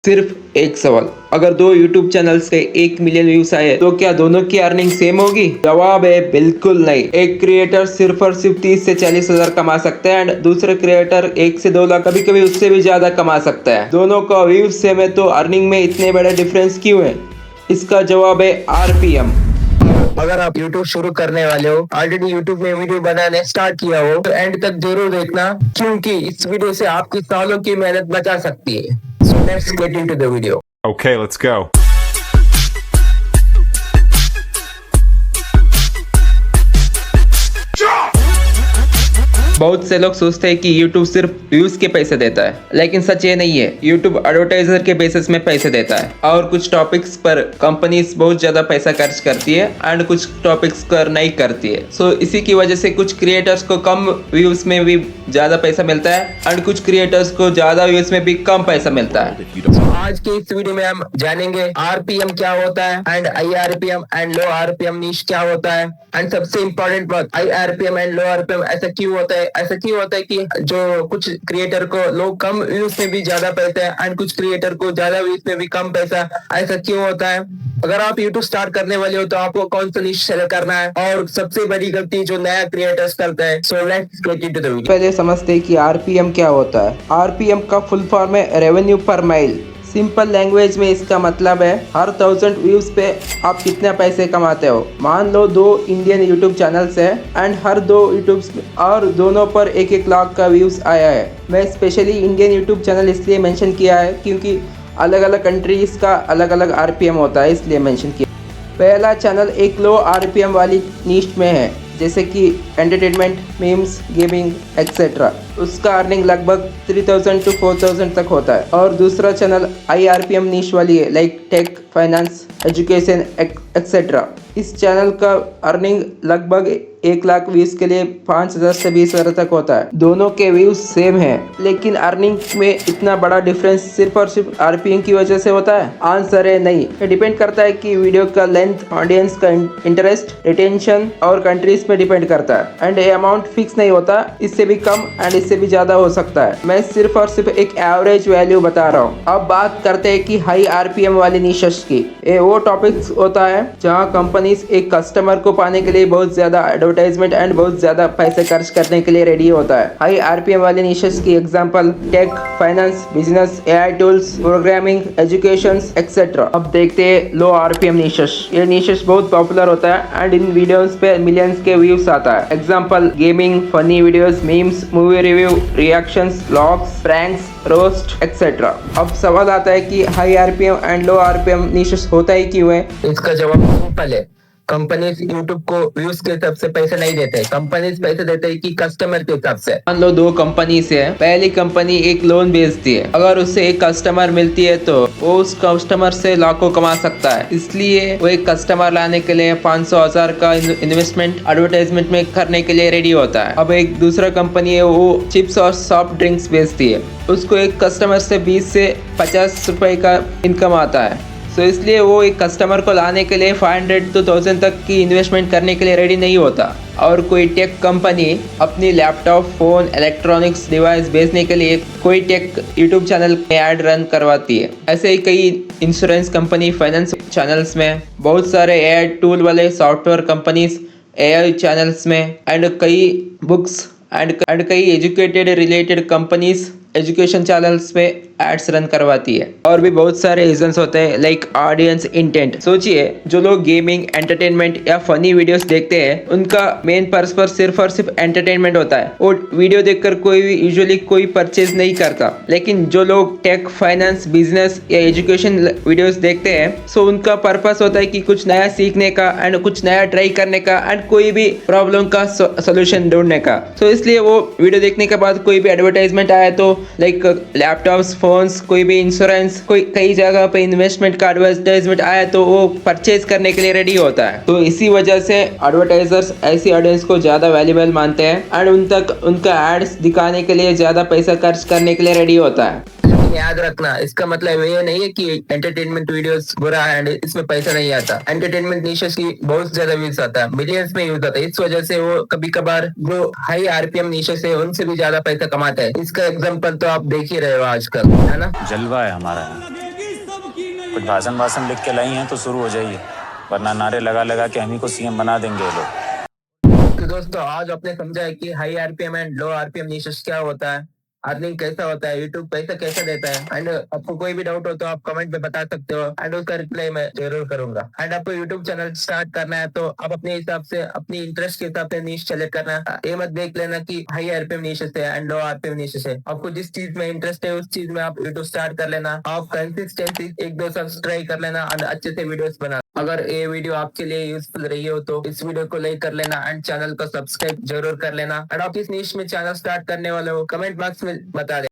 सिर्फ एक सवाल, अगर दो YouTube चैनल से 1 मिलियन व्यूज आए तो क्या दोनों की अर्निंग सेम होगी? जवाब है बिल्कुल नहीं। एक क्रिएटर सिर्फ और सिर्फ 30 से 40 हजार कमा सकता है एंड दूसरे क्रिएटर 1 से 2 लाख, कभी कभी उससे भी ज्यादा कमा सकता है। दोनों का व्यूज सेम है तो अर्निंग में इतने बड़े डिफरेंस क्यों है? इसका जवाब है RPM। अगर आप YouTube शुरू करने वाले हो, ऑलरेडी YouTube में वीडियो बनाने स्टार्ट किया हो, तो एंड तक जरूर देखना, क्योंकि इस वीडियो से आपकी सालों की मेहनत बचा सकती है। So let's get into the video. Okay, let's go. बहुत से लोग सोचते हैं कि YouTube सिर्फ व्यूज के पैसे देता है, लेकिन सच ये नहीं है। YouTube एडवर्टाइजर के बेसिस में पैसे देता है और कुछ टॉपिक्स पर कंपनीज बहुत ज्यादा पैसा खर्च करती है एंड कुछ टॉपिक्स पर नहीं करती है। सो इसी की वजह से कुछ क्रिएटर्स को कम व्यूज में भी ज्यादा पैसा मिलता है एंड कुछ क्रिएटर्स को ज्यादा व्यूज में भी कम पैसा मिलता है। आज के इस वीडियो में हम जानेंगे RPM क्या होता है and IRPM and low RPM नीश क्या होता है, एंड सबसे इम्पोर्टेंट बात, IRPM एंड लो RPM ऐसा क्यों होता है। ऐसा क्यों होता है कि जो कुछ क्रिएटर को लोग कम व्यूज में भी ज्यादा पैसा है एंड कुछ क्रिएटर को ज्यादा व्यूज में भी कम पैसा, ऐसा क्यों होता है। अगर आप YouTube स्टार्ट करने वाले हो तो आपको कौन सा निश सेलेक्ट करना है, और सबसे बड़ी गलती जो नया क्रिएटर्स करता है। So let's get into the video. पहले समझते हैं कि RPM क्या होता है। RPM का फुल फॉर्म है revenue per mile. Simple language में इसका मतलब है हर 1000 व्यूज पे आप कितने पैसे कमाते हो। मान लो 2 इंडियन यूट्यूब चैनल्स है एंड हर 2 यूट्यूब और दोनों पर 1-1 लाख का व्यूज आया है। मैं स्पेशली इंडियन यूट्यूब चैनल इसलिए मेंशन किया है क्योंकि अलग अलग कंट्रीज का अलग अलग RPM होता है, इसलिए मेंशन किया। पहला चैनल एक लो RPM वाली नीश में है, जैसे कि एंटरटेनमेंट, मीम्स, गेमिंग एक्सेट्रा। उसका अर्निंग लगभग 3000 to 4000 तक होता है। और दूसरा चैनल IRPM नीश वाली है, like tech, finance, education etcetera. इस चैनल का अर्निंग लगभग 1 लाख व्यूज के लिए 5000 से 20,000 तक होता है। दोनों के व्यूज सेम है, लेकिन अर्निंग में इतना बड़ा डिफरेंस सिर्फ और सिर्फ RPM की वजह से होता है? आंसर है नहीं। ये डिपेंड करता है कि वीडियो का लेंथ, ऑडियंस का इंटरेस्ट, रिटेंशन और कंट्रीज पे डिपेंड करता है। एंड ये अमाउंट फिक्स नहीं होता, इससे भी कम एंड इससे भी ज्यादा हो सकता है। मैं सिर्फ और सिर्फ एक एवरेज वैल्यू बता रहा हूँ। अब बात करते हैं कि हाई RPM वाली निशेस की। ये वो टॉपिक्स होता है जहाँ कंपनीज एक कस्टमर को पाने के लिए बहुत ज्यादा एडवर्टाइजमेंट एंड बहुत ज्यादा पैसे खर्च करने के लिए रेडी होता है। हाई RPM वाले निशेस की example tech, finance, business, AI tools, programming, education etcetera. अब देखते हैं लो RPM निशेस। ये निशेस बहुत पॉपुलर होता है एंड इन वीडियोस पे मिलियंस के व्यूज आता है। Example gaming, funny videos, memes, movie review, reactions, vlogs, pranks, roast etcetera. अब सवाल आता है कि high RPM and low RPM niches होता ही क्यों है? इसका जवाब सिंपल है। कंपनीज यूट्यूब को व्यूज के हिसाब से पैसे नहीं देते, कंपनीज पैसे देते हैं कि कस्टमर के हिसाब से। मान लो 2 कंपनीज है। पहली कंपनी एक लोन बेचती है, अगर उसे एक कस्टमर मिलती है तो वो उस कस्टमर से लाखों कमा सकता है। इसलिए वो एक कस्टमर लाने के लिए 500,000 का इन्वेस्टमेंट एडवर्टाइजमेंट में करने के लिए रेडी होता है। अब एक दूसरा कंपनी है, वो चिप्स और सॉफ्ट ड्रिंक्स बेचती है। उसको एक कस्टमर से 20 से 50 रुपए का इनकम आता है। तो इसलिए वो एक कस्टमर को लाने के लिए 500 to 1000 तक की इन्वेस्टमेंट करने के लिए रेडी नहीं होता। और कोई टेक कंपनी अपनी लैपटॉप, फोन, इलेक्ट्रॉनिक्स डिवाइस बेचने के लिए कोई टेक यूट्यूब चैनल में ऐड रन करवाती है। ऐसे ही कई इंश्योरेंस कंपनी, फाइनेंस चैनल्स में, बहुत सारे AI टूल वाले सॉफ्टवेयर कंपनीज AI चैनल्स में, एंड कई बुक्स एंड कई educated related companies education channels पे एड्स रन करवाती है। और भी बहुत सारे रीजंस होते हैं, लाइक ऑडियंस इंटेंट। सोचिए, जो लोग गेमिंग, एंटरटेनमेंट या फनी वीडियोस देखते हैं, उनका मेन पर्पस सिर्फ और सिर्फ एंटरटेनमेंट होता है। वो वीडियो देखकर कोई भी यूजुअली कोई परचेज नहीं करता। लेकिन जो लोग टेक, फाइनेंस, बिजनेस या एजुकेशन वीडियोस देखते हैं, सो उनका पर्पस होता है कि कुछ नया सीखने का एंड कुछ नया ट्राई करने का एंड कोई भी प्रॉब्लम का सोल्यूशन ढूंढने का। सो इसलिए वो वीडियो देखने के बाद कोई भी एडवर्टाइजमेंट आया तो लाइक लैपटॉप्स, फोन्स, कोई भी इंश्योरेंस, कोई कई जगह पे इन्वेस्टमेंट का एडवर्टाइजमेंट आया तो वो परचेज करने के लिए रेडी होता है। तो इसी वजह से एडवर्टाइजर्स ऐसी ऑडियंस को ज्यादा वैल्यूएबल मानते हैं एंड उन तक उनका एड्स दिखाने के लिए ज्यादा पैसा खर्च करने के लिए रेडी होता है। याद रखना, इसका मतलब ये नहीं है कि एंटरटेनमेंट वीडियोस बुरा है एंड इसमें पैसा नहीं आता। एंटरटेनमेंट निशेस की बहुत ज्यादा व्यूज आता है, मिलियंस में व्यूज आता है। इस वजह से वो कभी कभार जो हाई RPM निशेस है उनसे भी ज्यादा पैसा कमाता है। इसका एग्जांपल तो आप देख ही रहे हो आजकल, है ना? जलवा है हमारा। कुछ भाषण वाषण लिख के लाई हैं तो शुरू हो जाइए, वरना नारे लगा लगा के हम ही को सीएम बना देंगे ये लोग। तो दोस्तों आज आपने समझा है कि high RPM and low RPM निशेष क्या होता है, अर्निंग कैसा होता है, यूट्यूब पैसा कैसा देता है। एंड आपको कोई भी डाउट हो तो आप कमेंट में बता सकते हो एंड उसका रिप्लाई मैं जरूर करूंगा। एंड आपको यूट्यूब चैनल स्टार्ट करना है तो आप अपने हिसाब से अपनी इंटरेस्ट के हिसाब से नीश सेलेक्ट करना है। ये मत देख लेना कि हाई आरपीएम निशेष है एंड लो आरपीएम निशेष है। आपको जिस चीज में इंटरेस्ट है उस चीज में आप यूट्यूब स्टार्ट कर लेना। आप कंसिस्टेंसी 1-2 साल ट्राई कर लेना एंड अच्छे से वीडियोस बना। अगर ये वीडियो आपके लिए यूजफुल रही हो तो इस वीडियो को लाइक कर लेना एंड चैनल को सब्सक्राइब जरूर कर लेना। एंड आप इस नीश में चैनल स्टार्ट करने वाले हो कमेंट बॉक्स में बता देना।